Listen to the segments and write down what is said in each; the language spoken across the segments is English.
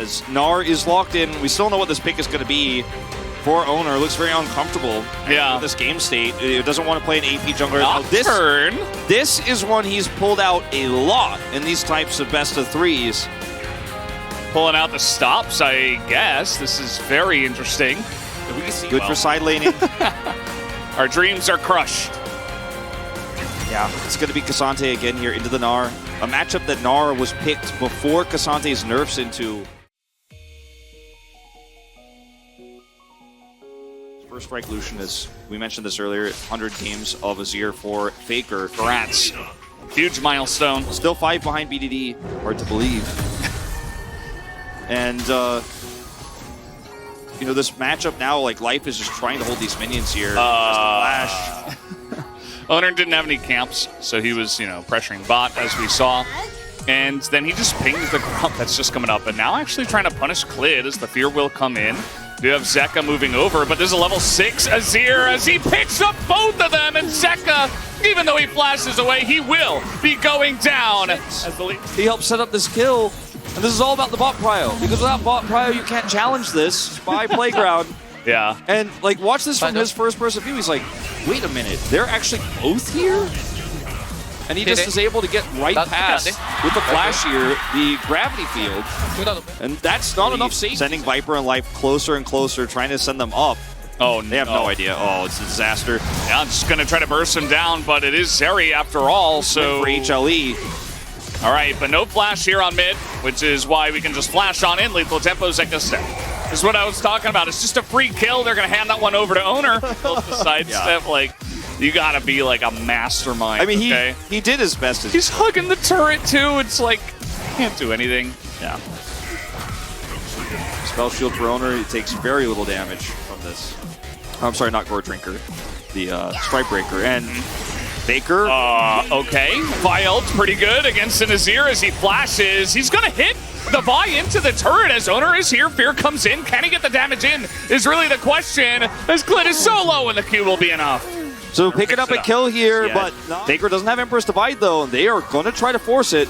as Gnar is locked in. We still know what this pick is going to be for Oner. Looks very uncomfortable with this game state. It doesn't want to play an AP jungler. Now, this is one he's pulled out a lot in these types of best of threes. Pulling out the stops, I guess. This is very interesting. Good for side laning. Our dreams are crushed. Yeah, it's going to be K'Sante again here into the Gnar. A matchup that Gnar was picked before K'Sante's nerfs into. First strike Lucian, as we mentioned this earlier, 100 games of Azir for Faker. Congrats. Huge milestone. Still 5 behind BDD. Hard to believe. And, you know, this matchup now, like, Life is just trying to hold these minions here. Flash. Oner didn't have any camps, so he was, you know, pressuring bot, as we saw. And then he just pings the Grump that's just coming up. And now actually trying to punish Klid as the Fear will come in. We have Zeka moving over, but there's a level 6 Azir as he picks up both of them. And Zeka, even though he flashes away, he will be going down. He helped set up this kill. And this is all about the bot prio. Because without bot prio, you can't challenge this by Playground. Yeah. And, like, watch this from his first-person view. He's like, wait a minute, they're actually both here? And he just is able to get right past, with the flash here, the gravity field. And that's not enough safety. Sending Viper and Life closer and closer, trying to send them up. Oh, they have no idea. Oh, it's a disaster. Yeah, I'm just going to try to burst him down, but it is Zeri after all, so... For HLE. All right, but no flash here on mid, which is why we can just flash on in. Lethal tempo, Zeka step. This is what I was talking about. It's just a free kill. They're going to hand that one over to Oner. The sidestep, like, you got to be like a mastermind. I mean, okay? he did his best. He's hugging the turret, too. It's like, can't do anything. Yeah. Spell shield for Oner. He takes very little damage from this. I'm sorry, not Gore Drinker. The Strike Breaker. And Faker. Okay. Viol's pretty good against an Azir as he flashes. He's going to hit the buy into the turret as Oner is here. Fear comes in. Can he get the damage in is really the question. As Klid is so low and the Q will be enough. So picking up a kill here, but Faker doesn't have Emperor's Divide though. They are going to try to force it.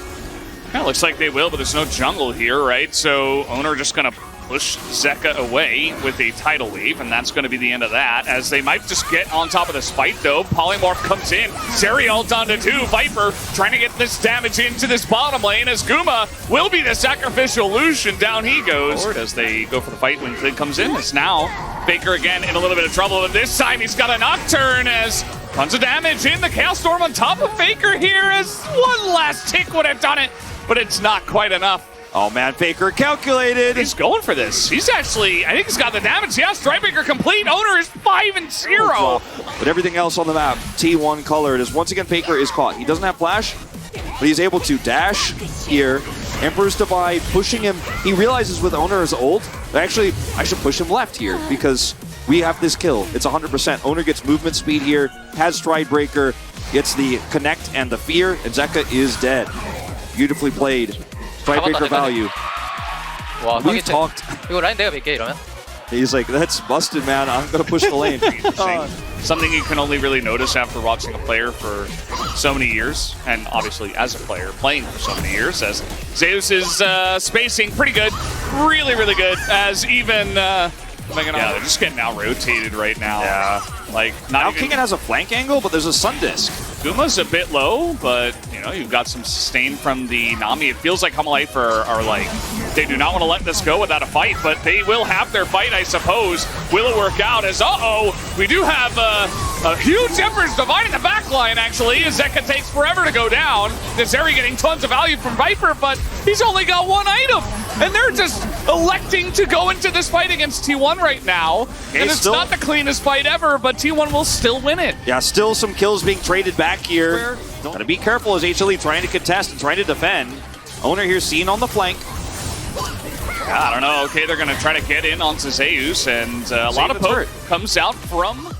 Yeah, looks like they will, but there's no jungle here, right? So Oner just going to push Zeka away with a tidal wave, and that's going to be the end of that, as they might just get on top of this fight, though. Polymorph comes in. Zeri all down to 2. Viper trying to get this damage into this bottom lane, as Guma will be the sacrificial Lucian. Down he goes as they go for the fight when Klid comes in. It's now Faker again in a little bit of trouble, and this time he's got a Nocturne as tons of damage in the Chaos Storm on top of Faker here, as one last tick would have done it, but it's not quite enough. Oh man, Faker calculated. He's going for this. He's actually, I think he's got the damage. Yeah, Strikebreaker complete. Oner is 5-0. But everything else on the map, T1 colored, as once again Faker is caught. He doesn't have flash, but he's able to dash here. Emperor's Divide pushing him. He realizes with Oner's ult, actually, I should push him left here because we have this kill. It's 100%. Oner gets movement speed here, has Stridebreaker, gets the connect and the fear, and Zeka is dead. Beautifully played. Stridebreaker value. We've talked. He's like, that's busted, man. I'm going to push the lane. Something you can only really notice after watching a player for so many years, and obviously as a player playing for so many years, as Zeus is spacing pretty good. Really, really good. As even... yeah, they're just getting out-rotated right now. Yeah. Like, now Kingen has a flank angle, but there's a Sun Disc. Guma's a bit low, but, you know, you've got some sustain from the Nami. It feels like Humalife are like, they do not want to let this go without a fight, but they will have their fight, I suppose. Will it work out? As, we do have a huge Emperor's Divide in the back line, actually, as Zeka takes forever to go down. Zeri getting tons of value from Viper, but he's only got one item. And they're just electing to go into this fight against T1 right now. And it's not the cleanest fight ever, but T1 will still win it. Yeah, still some kills being traded back here. Gotta be careful as HLE trying to contest and trying to defend. Oner here seen on the flank. I don't know. Okay, they're gonna try to get in onto Zeus, and a lot of poke comes out from...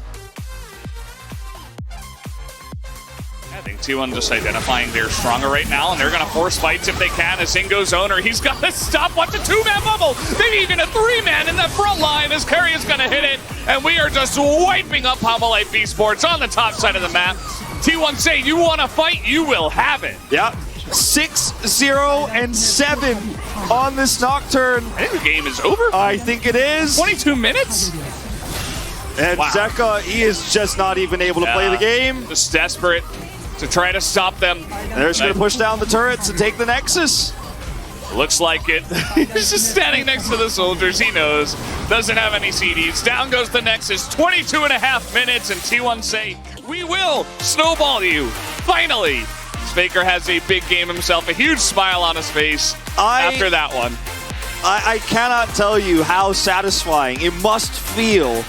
I think T1 just identifying they're stronger right now, and they're going to force fights if they can. As in goes Oner, he's got to stop. Watch a 2-man bubble. Maybe even a 3-man in the front line as Curry is going to hit it. And we are just wiping up Humalife Esports on the top side of the map. T1 say, you want to fight, you will have it. Yeah. 6 6-0-7 on this Nocturne. I think the game is over. I think it is. 22 minutes? And wow. Zeka, he is just not even able to play the game. Just desperate to try to stop them. And they're just going to push down the turrets and take the Nexus. Looks like it. He's just standing next to the soldiers. He knows. Doesn't have any CDs. Down goes the Nexus. 22.5 minutes, and T1 say, we will snowball you. Finally. Faker has a big game himself. A huge smile on his face after that one. I cannot tell you how satisfying it must feel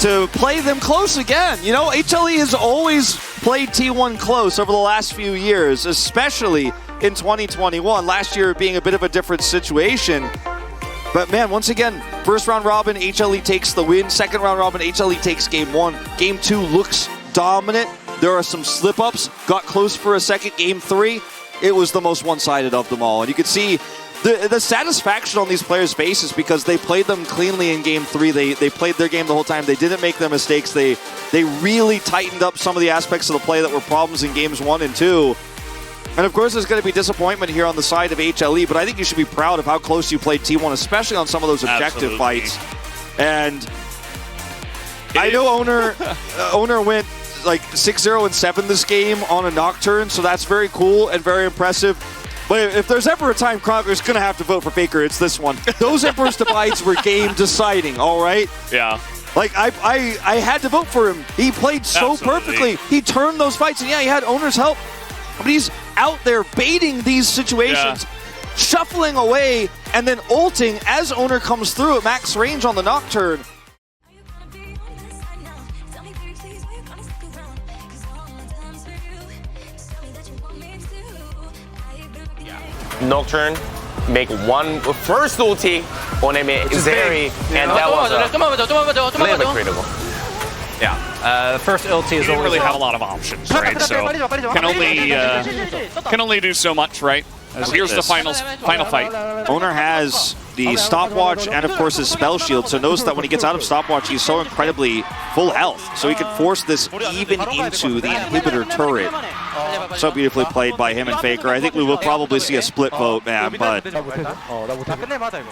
to play them close again. You know, HLE has always played T1 close over the last few years, especially in 2021. Last year being a bit of a different situation. But man, once again, first round robin, HLE takes the win. Second round robin, HLE takes game 1. Game 2 looks dominant. There are some slip-ups. Got close for a second. Game 3, it was the most one-sided of them all. And you could see the satisfaction on these players' faces because they played them cleanly in Game 3. They played their game the whole time. They didn't make their mistakes. They really tightened up some of the aspects of the play that were problems in Games 1 and 2. And of course, there's going to be disappointment here on the side of HLE, but I think you should be proud of how close you played T1, especially on some of those objective fights. And I know Oner went like 6-0-7 this game on a Nocturne, so that's very cool and very impressive. But if there's ever a time Chronicler's going to have to vote for Faker, it's this one. Those Emperor's Divides were game deciding, all right? Yeah. Like, I had to vote for him. He played so perfectly. He turned those fights, and yeah, he had Oner's help. But he's out there baiting these situations, shuffling away, and then ulting as Oner comes through at max range on the Nocturne. Nocturne make one first ulti on Zeri, and that was a little bit critical. Yeah, first ulti is don't always really have a lot of options, right? So can only do so much, right? As here's the final fight. Oner has the stopwatch and of course his spell shield, so knows that when he gets out of stopwatch he's so incredibly full health, so he can force this even into the inhibitor turret. So beautifully played by him and Faker. I think we will probably see a split vote, man, but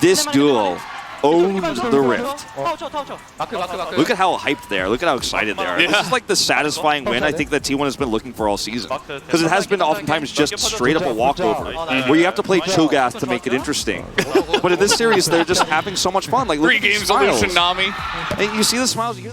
this duo owns the Rift. Look at how hyped they are. Look at how excited they are. Yeah. This is like the satisfying win I think that T1 has been looking for all season. Because it has been oftentimes just straight up a walkover, where you have to play Cho'Gath to make it interesting. But in this series, they're just having so much fun. Like, look 3 at these games smiles. Illusion Nami. And you see the smiles. You hear